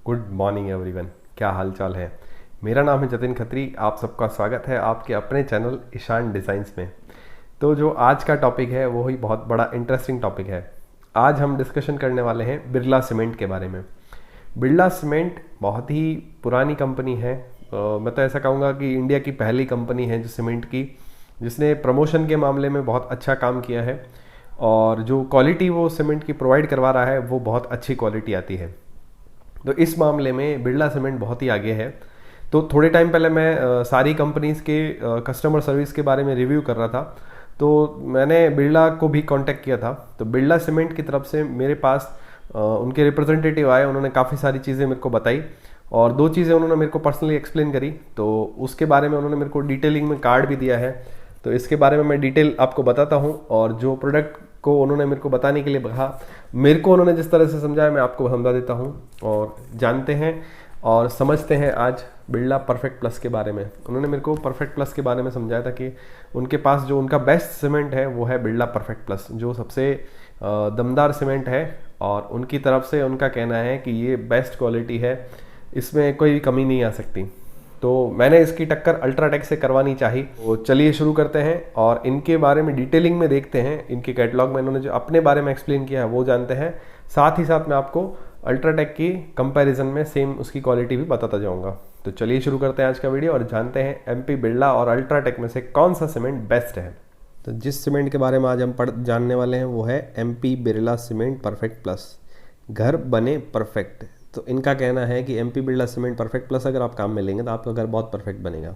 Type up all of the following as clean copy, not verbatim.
Good morning everyone. क्या हाल चाल है। मेरा नाम है जतिन खत्री। आप सबका स्वागत है आपके अपने चैनल ईशान डिज़ाइंस में। तो जो आज का टॉपिक है वो ही बहुत बड़ा इंटरेस्टिंग टॉपिक है। आज हम डिस्कशन करने वाले हैं बिरला सीमेंट के बारे में। बिरला सीमेंट बहुत ही पुरानी कंपनी है। मैं तो ऐसा कहूँगा कि इंडिया की पहली कंपनी है जो सीमेंट की, जिसने प्रमोशन के मामले में बहुत अच्छा काम किया है और जो क्वालिटी वो सीमेंट की प्रोवाइड करवा रहा है वो बहुत अच्छी क्वालिटी आती है। तो इस मामले में बिरला सीमेंट बहुत ही आगे है। तो थोड़े टाइम पहले मैं सारी कंपनीज़ के कस्टमर सर्विस के बारे में रिव्यू कर रहा था, तो मैंने बिरला को भी कांटेक्ट किया था। तो बिरला सीमेंट की तरफ से मेरे पास उनके रिप्रेजेंटेटिव आए, उन्होंने काफ़ी सारी चीज़ें मेरे को बताई और दो चीज़ें उन्होंने मेरे को पर्सनली एक्सप्लेन करी। तो उसके बारे में उन्होंने मेरे को डिटेलिंग में कार्ड भी दिया है। तो इसके बारे में मैं डिटेल आपको बताता हूँ और जो प्रोडक्ट को उन्होंने मेरे को बताने के लिए कहा, मेरे को उन्होंने जिस तरह से समझाया मैं आपको समझा देता हूँ और जानते हैं और समझते हैं आज बिरला परफेक्ट प्लस के बारे में। उन्होंने मेरे को परफेक्ट प्लस के बारे में समझाया था कि उनके पास जो उनका बेस्ट सीमेंट है वो है बिरला परफेक्ट प्लस, जो सबसे दमदार सीमेंट है और उनकी तरफ से उनका कहना है कि ये बेस्ट क्वालिटी है, इसमें कोई कमी नहीं आ सकती। तो मैंने इसकी टक्कर अल्ट्राटेक से करवानी चाहिए। तो चलिए शुरू करते हैं और इनके बारे में डिटेलिंग में देखते हैं। इनके कैटलॉग में इन्होंने जो अपने बारे में एक्सप्लेन किया है वो जानते हैं। साथ ही साथ मैं आपको अल्ट्राटेक की कंपैरिजन में सेम उसकी क्वालिटी भी बताता जाऊंगा। तो चलिए शुरू करते हैं आज का वीडियो और जानते हैं एमपी बिरला और अल्ट्राटेक में से कौन सा सीमेंट बेस्ट है। तो जिस सीमेंट के बारे में आज हम जानने वाले हैं वो है MP Birla cement perfect plus, घर बने परफेक्ट। तो इनका कहना है कि MP Birla cement perfect plus अगर आप काम में लेंगे तो आपका घर बहुत परफेक्ट बनेगा।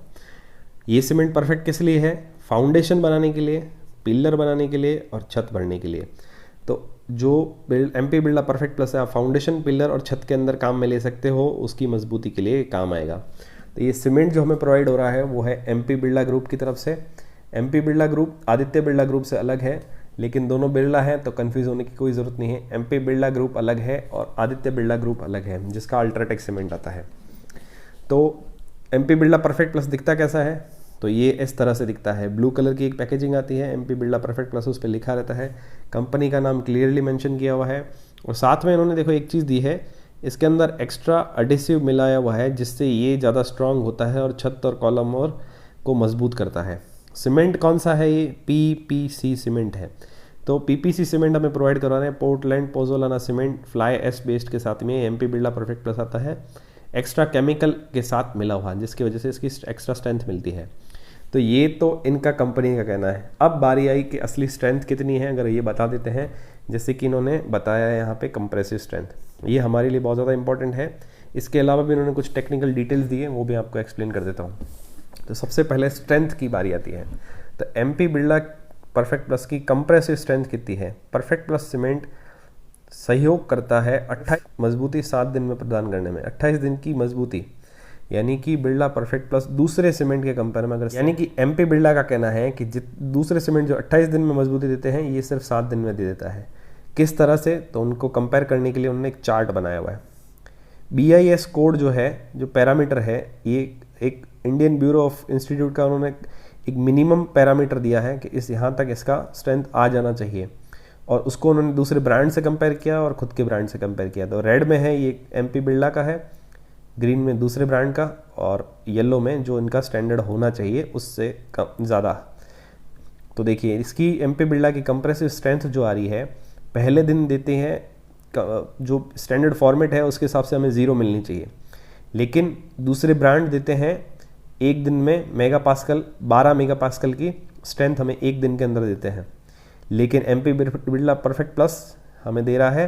ये सीमेंट परफेक्ट किस लिए है? फाउंडेशन बनाने के लिए, पिलर बनाने के लिए और छत भरने के लिए। तो जो एमपी बिरला परफेक्ट प्लस है, आप फाउंडेशन, पिलर और छत के अंदर काम में ले सकते हो, उसकी मजबूती के लिए काम आएगा। तो ये सीमेंट जो हमें प्रोवाइड हो रहा है वो है एमपी बिरला ग्रुप की तरफ से। MP Birla group Aditya Birla group से अलग है, लेकिन दोनों बिरला हैं तो कंफ्यूज होने की कोई ज़रूरत नहीं है। एमपी बिरला ग्रुप अलग है और आदित्य बिरला ग्रुप अलग है, जिसका अल्ट्राटेक सीमेंट आता है। तो एमपी बिरला परफेक्ट प्लस दिखता कैसा है? तो ये इस तरह से दिखता है। ब्लू कलर की एक पैकेजिंग आती है, एमपी बिरला परफेक्ट प्लस उस पर लिखा रहता है, कंपनी का नाम क्लियरली मेंशन किया हुआ है। और साथ में इन्होंने देखो एक चीज़ दी है, इसके अंदर एक्स्ट्रा एडिसिव मिलाया हुआ है जिससे ये ज़्यादा स्ट्रांग होता है और छत और कॉलम और को मजबूत करता है। सीमेंट कौन सा है? ये पीपीसी सीमेंट है। तो पीपीसी सीमेंट हमें प्रोवाइड करवा रहे हैं Portland pozzolana cement fly ash based के साथ में एमपी बिरला परफेक्ट प्लस आता है, एक्स्ट्रा केमिकल के साथ मिला हुआ, जिसकी वजह से इसकी एक्स्ट्रा स्ट्रेंथ मिलती है। तो ये तो इनका कंपनी का कहना है। अब बारी आई कि असली स्ट्रेंथ कितनी है, अगर ये बता देते हैं। जैसे कि इन्होंने बताया है यहाँ पे कंप्रेसिव स्ट्रेंथ, ये हमारे लिए बहुत ज़्यादा इंपॉर्टेंट है। इसके अलावा भी इन्होंने कुछ टेक्निकल डिटेल्स दिए, वो भी आपको एक्सप्लेन कर देता हूँ। तो सबसे पहले स्ट्रेंथ की बारी आती है। तो एमपी बिरला परफेक्ट प्लस की कंप्रेसिव स्ट्रेंथ कितनी है? परफेक्ट प्लस सीमेंट सहयोग करता है 28 मजबूती 7 दिन में प्रदान करने में। 28 दिन की मजबूती, यानी कि बिरला परफेक्ट प्लस दूसरे सीमेंट के कंपेयर में अगर, यानी कि एमपी बिरला का कहना है कि दूसरे सीमेंट जो 28 दिन में मजबूती देते हैं, ये सिर्फ 7 दिन में दे देता है। किस तरह से? तो उनको कंपेयर करने के लिए उन्होंने एक चार्ट बनाया हुआ है। BIS कोड जो है, जो पैरामीटर है, ये एक इंडियन ब्यूरो ऑफ इंस्टीट्यूट का उन्होंने एक मिनिमम पैरामीटर दिया है कि इस यहाँ तक इसका स्ट्रेंथ आ जाना चाहिए, और उसको उन्होंने दूसरे ब्रांड से कंपेयर किया और खुद के ब्रांड से कंपेयर किया। तो रेड में है ये एमपी बिरला का है, ग्रीन में दूसरे ब्रांड का, और येलो में जो इनका स्टैंडर्ड होना चाहिए उससे कम ज़्यादा। तो देखिए इसकी एमपी बिरला की कंप्रेसिव स्ट्रेंथ जो आ रही है, पहले दिन देते हैं जो स्टैंडर्ड फॉर्मेट है उसके हिसाब से हमें 0 मिलनी चाहिए, लेकिन दूसरे ब्रांड देते हैं एक दिन में मेगा पास्कल 12 मेगा पास्कल की स्ट्रेंथ हमें एक दिन के अंदर देते हैं, लेकिन एमपी बिरला परफेक्ट प्लस हमें दे रहा है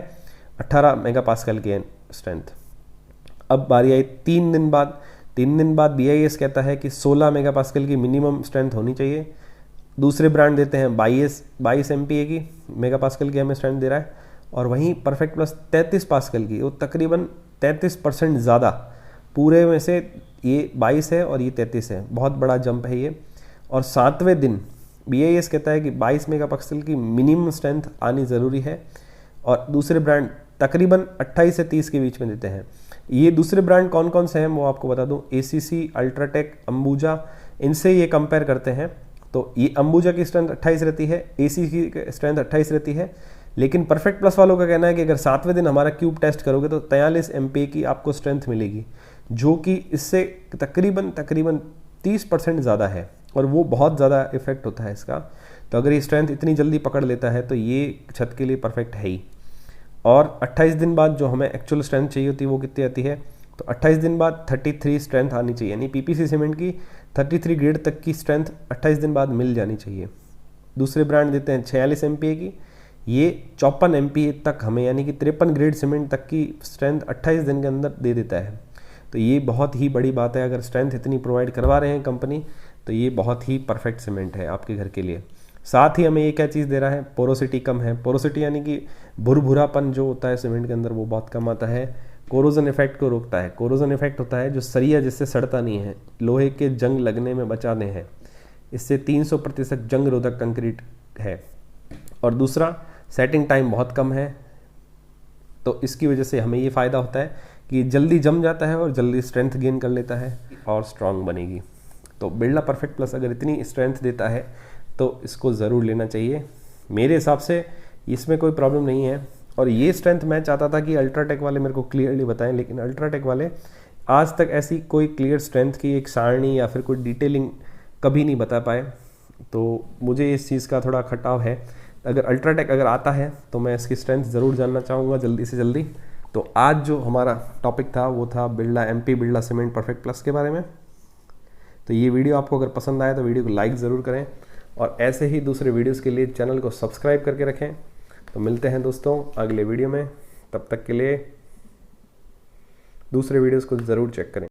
18 मेगा पास्कल की स्ट्रेंथ। अब बारी आई 3 दिन बाद। 3 दिन बाद BIS कहता है कि 16 मेगा पास्कल की मिनिमम स्ट्रेंथ होनी चाहिए। दूसरे ब्रांड देते हैं 22 MPa की मेगा पास्कल की हमें स्ट्रेंथ दे रहा है, और वहीं परफेक्ट प्लस 33 पास्कल की, वो तकरीबन 33% ज़्यादा। पूरे में से ये 22 है और ये 33 है, बहुत बड़ा जंप है ये। और 7वें दिन BIS कहता है कि 22 मेगापिक्सल की मिनिमम स्ट्रेंथ आनी ज़रूरी है, और दूसरे ब्रांड तकरीबन 28 से 30 के बीच में देते हैं। ये दूसरे ब्रांड कौन कौन से हैं वो आपको बता दूं, ACC, अल्ट्राटेक, अंबुजा, इनसे ये कंपेयर करते हैं। तो ये अंबुजा की स्ट्रेंथ 28 रहती है, ACC की स्ट्रेंथ 28 रहती है, लेकिन परफेक्ट प्लस वालों का कहना है कि अगर 7वें दिन हमारा क्यूब टेस्ट करोगे तो 43 MPa की आपको स्ट्रेंथ मिलेगी, जो कि इससे तकरीबन 30% ज़्यादा है, और वो बहुत ज़्यादा इफेक्ट होता है इसका। तो अगर ये स्ट्रेंथ इतनी जल्दी पकड़ लेता है तो ये छत के लिए परफेक्ट है ही। और 28 दिन बाद जो हमें एक्चुअल स्ट्रेंथ चाहिए होती है वो कितनी आती है, तो 28 दिन बाद 33 स्ट्रेंथ आनी चाहिए, यानी PPC सीमेंट की 33 ग्रेड तक की स्ट्रेंथ 28 दिन बाद मिल जानी चाहिए। दूसरे ब्रांड देते हैं 46 MPa की, ये 54 MPa तक हमें, यानी कि 53 ग्रेड सीमेंट तक की स्ट्रेंथ 28 दिन के अंदर दे देता है। तो ये बहुत ही बड़ी बात है, अगर स्ट्रेंथ इतनी प्रोवाइड करवा रहे हैं कंपनी तो ये बहुत ही परफेक्ट सीमेंट है आपके घर के लिए। साथ ही हमें ये क्या चीज़ दे रहा है, पोरोसिटी कम है। पोरोसिटी यानी कि भुरभुरापन जो होता है सीमेंट के अंदर वो बहुत कम आता है। कोरोजन इफेक्ट को रोकता है। कोरोजन इफेक्ट होता है जो सरिया जिससे सड़ता नहीं है, लोहे के जंग लगने में बचाने हैं, इससे 300% जंग रोधक कंक्रीट है। और दूसरा, सेटिंग टाइम बहुत कम है, तो इसकी वजह से हमें ये फ़ायदा होता है कि जल्दी जम जाता है और जल्दी स्ट्रेंथ गेन कर लेता है और स्ट्रांग बनेगी। तो बिरला परफेक्ट प्लस अगर इतनी स्ट्रेंथ देता है तो इसको ज़रूर लेना चाहिए। मेरे हिसाब से इसमें कोई प्रॉब्लम नहीं है। और ये स्ट्रेंथ मैं चाहता था कि अल्ट्राटेक वाले मेरे को क्लियरली बताएं, लेकिन अल्ट्राटेक वाले आज तक ऐसी कोई क्लियर स्ट्रेंथ की एक सारणी या फिर कोई डिटेलिंग कभी नहीं बता पाए। तो मुझे इस चीज़ का थोड़ा खटाव है। अगर अल्ट्राटेक अगर आता है तो मैं इसकी स्ट्रेंथ ज़रूर जानना चाहूँगा जल्दी से जल्दी। तो आज जो हमारा टॉपिक था वो था Birla MP Birla cement perfect plus के बारे में। तो ये वीडियो आपको अगर पसंद आए तो वीडियो को लाइक ज़रूर करें, और ऐसे ही दूसरे वीडियोस के लिए चैनल को सब्सक्राइब करके रखें। तो मिलते हैं दोस्तों अगले वीडियो में, तब तक के लिए दूसरे वीडियोस को ज़रूर चेक करें।